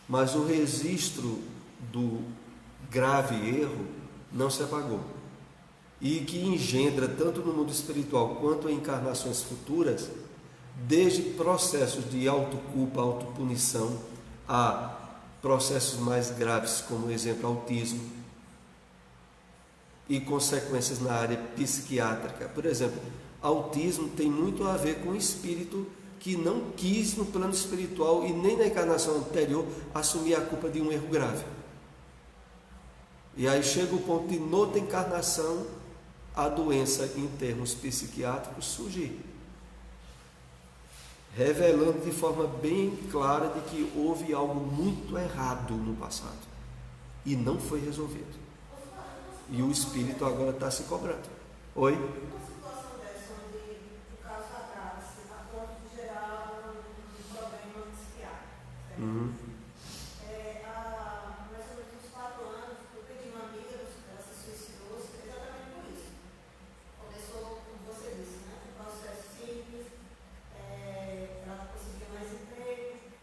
[SPEAKER 1] Mas o registro do grave erro não se apagou. E que engendra, tanto no mundo espiritual quanto em encarnações futuras, desde processos de autoculpa, autopunição, a processos mais graves, como, exemplo, autismo, e consequências na área psiquiátrica. Por exemplo, autismo tem muito a ver com o espírito que não quis, no plano espiritual e nem na encarnação anterior, assumir a culpa de um erro grave. E aí chega o ponto de, noutra encarnação, a doença em termos psiquiátricos surgir, revelando de forma bem clara de que houve algo muito errado no passado e não foi resolvido. E o espírito agora está se cobrando. Oi?
[SPEAKER 2] Uma situação dessa, onde o caso agrava-se a ponto de gerar um problema psiquiátrico, certo? Mais ou menos uns 4 anos, eu perdi uma amiga, ela se suicidou exatamente por isso. Começou, como você disse, né? Um processo simples, ela conseguiu mais emprego,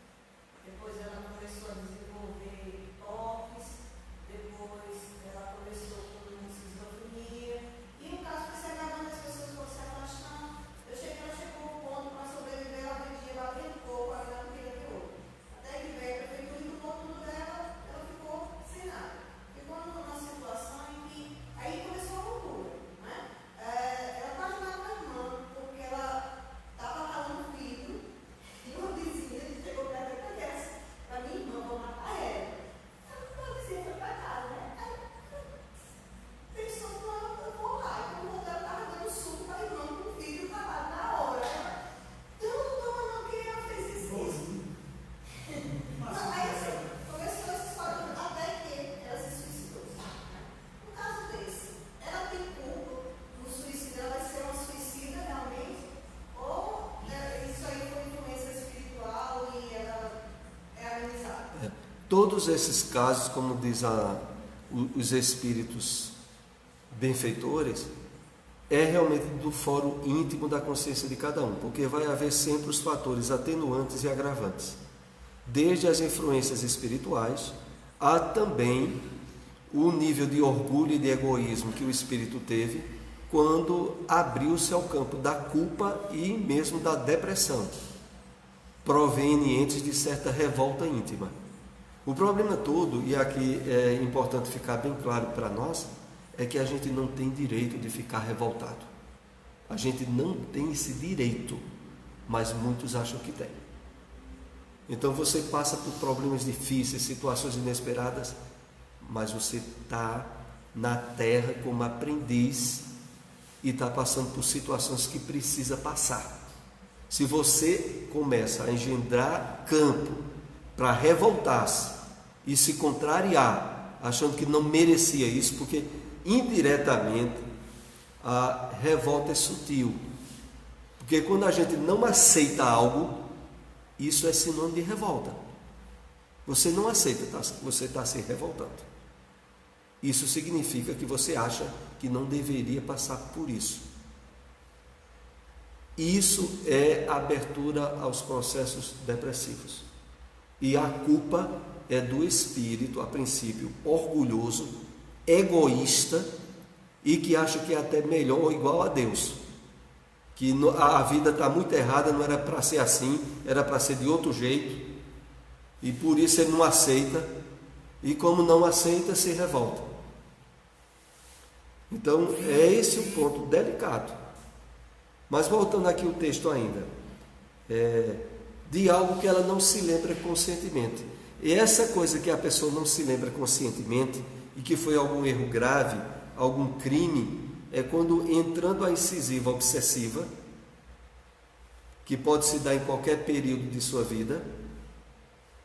[SPEAKER 2] depois ela começou a desenvolver toques, depois ela começou com esquizofrenia, e o caso foi se agravando, as pessoas foram se afastando. Ela chegou ao ponto, para sobreviver, ela vendia, ela vendeu, ela não queria ter outro. Até que veio a prefeitura e mudou tudo dela, ela ficou sem nada. Ficou numa situação em que aí começou a loucura, né? Ela quase matou a irmã, porque ela estava ralando vidro, e uma vizinha chegou para ela e disse: para minha irmã, vou matar ela. A vizinha foi para casa, né? Pensou que eu vou lá, e quando voltar, eu estava dando suco para a irmã com o vidro ralado na hora. Não, que ela fez isso. Não, aí assim, começou essa história até que ela se suicidou. No caso desse, ela tem culpa no suicídio, ela vai ser uma suicida realmente? Ou isso aí foi influência espiritual e ela é amenizada?
[SPEAKER 1] Todos esses casos, como diz os espíritos benfeitores, é realmente do fórum íntimo da consciência de cada um, porque vai haver sempre os fatores atenuantes e agravantes, desde as influências espirituais, há também o nível de orgulho e de egoísmo que o espírito teve quando abriu-se ao campo da culpa e mesmo da depressão, provenientes de certa revolta íntima. O problema todo, e aqui é importante ficar bem claro para nós, é que a gente não tem direito de ficar revoltado. A gente não tem esse direito, mas muitos acham que tem. Então você passa por problemas difíceis, situações inesperadas, mas você está na terra como aprendiz e está passando por situações que precisa passar. Se você começa a engendrar campo para revoltar-se e se contrariar, achando que não merecia isso, porque indiretamente a revolta é sutil. Porque quando a gente não aceita algo, isso é sinônimo de revolta. Você não aceita, você está se revoltando. Isso significa que você acha que não deveria passar por isso. Isso é abertura aos processos depressivos. E a culpa é do espírito, a princípio, orgulhoso, egoísta e que acha que é até melhor ou igual a Deus, que a vida está muito errada, não era para ser assim, era para ser de outro jeito, e por isso ele não aceita, e como não aceita, se revolta. Então é esse o ponto delicado. Mas voltando aqui o texto ainda, de algo que ela não se lembra conscientemente. E essa coisa que a pessoa não se lembra conscientemente, e que foi algum erro grave, algum crime, é quando, entrando a incisiva obsessiva, que pode se dar em qualquer período de sua vida,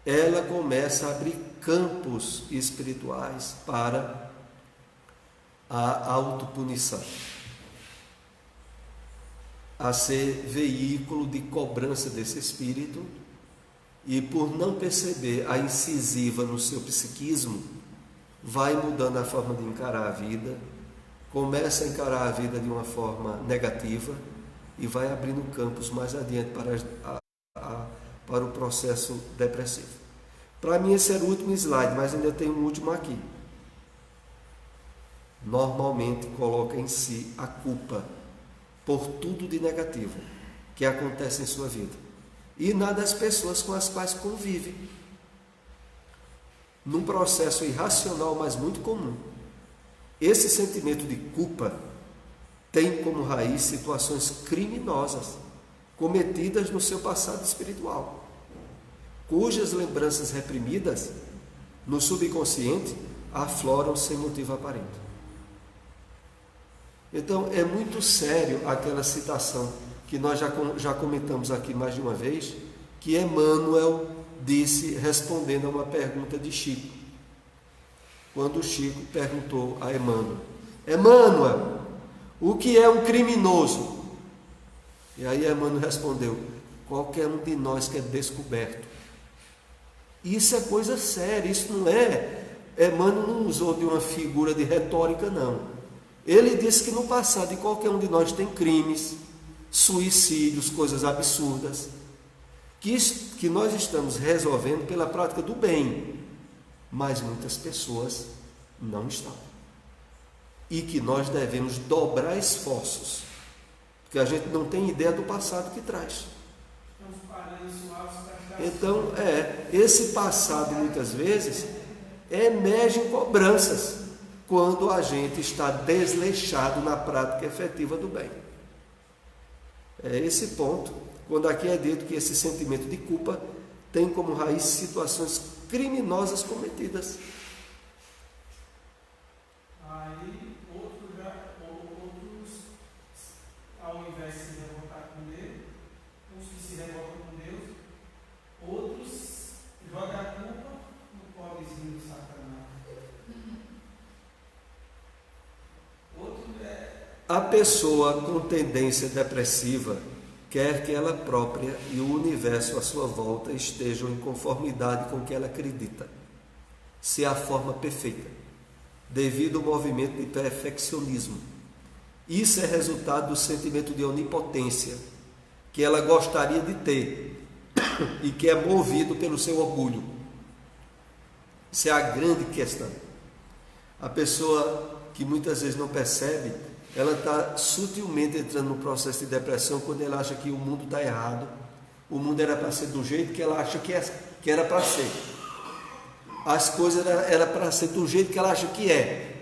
[SPEAKER 1] ela começa a abrir campos espirituais para a autopunição, a ser veículo de cobrança desse espírito, e por não perceber a incisiva no seu psiquismo, vai mudando a forma de encarar a vida, começa a encarar a vida de uma forma negativa e vai abrindo campos mais adiante para o processo depressivo. Para mim esse era o último slide, mas ainda tem um último aqui. Normalmente coloca em si a culpa por tudo de negativo que acontece em sua vida e das pessoas com as quais convive, num processo irracional, mas muito comum. Esse sentimento de culpa tem como raiz situações criminosas cometidas no seu passado espiritual, cujas lembranças reprimidas no subconsciente afloram sem motivo aparente. Então é muito sério aquela citação que nós já comentamos aqui mais de uma vez, que Emmanuel disse respondendo a uma pergunta de Chico. Quando Chico perguntou a Emmanuel: Emmanuel, o que é um criminoso? E aí Emmanuel respondeu: qualquer um de nós que é descoberto. Isso é coisa séria, isso não é... Emmanuel não usou de uma figura de retórica, não. Ele disse que no passado de qualquer um de nós tem crimes, suicídios, coisas absurdas, que nós estamos resolvendo pela prática do bem, mas muitas pessoas não estão. E que nós devemos dobrar esforços, porque a gente não tem ideia do passado que traz. Então, esse passado muitas vezes emerge em cobranças quando a gente está desleixado na prática efetiva do bem. É esse ponto, quando aqui é dito que esse sentimento de culpa tem como raiz situações criminosas cometidas.
[SPEAKER 3] Aí, outros, ao invés de se revoltar com Deus, uns que se revoltam com Deus, outros jogam a culpa no pobrezinho do Satanás.
[SPEAKER 1] A pessoa com tendência depressiva quer que ela própria e o universo à sua volta estejam em conformidade com o que ela acredita ser a forma perfeita, devido ao movimento de perfeccionismo. Isso é resultado do sentimento de onipotência que ela gostaria de ter e que é movido pelo seu orgulho. Isso é a grande questão. A pessoa que muitas vezes não percebe, ela está sutilmente entrando no processo de depressão quando ela acha que o mundo está errado, o mundo era para ser do jeito que ela acha que era para ser. As coisas era para ser do jeito que ela acha que é,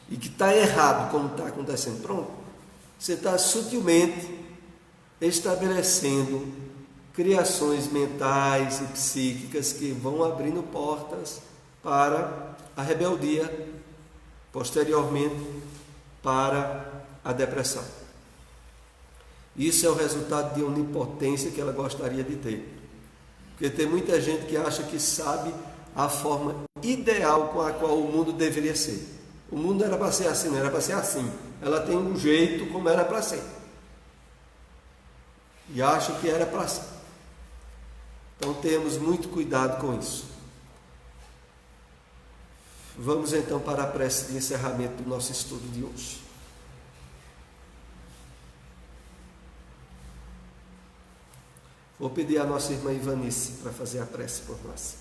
[SPEAKER 1] e que está errado como está acontecendo. Pronto, você está sutilmente estabelecendo criações mentais e psíquicas que vão abrindo portas para a rebeldia, posteriormente para a depressão. Isso é o resultado de onipotência que ela gostaria de ter. Porque tem muita gente que acha que sabe a forma ideal com a qual o mundo deveria ser. O mundo era para ser assim, não era para ser assim. Ela tem um jeito como era para ser. E acha que era para ser. Então temos muito cuidado com isso. Vamos então para a prece de encerramento do nosso estudo de hoje. Vou pedir à nossa irmã Ivanice para fazer a prece por nós.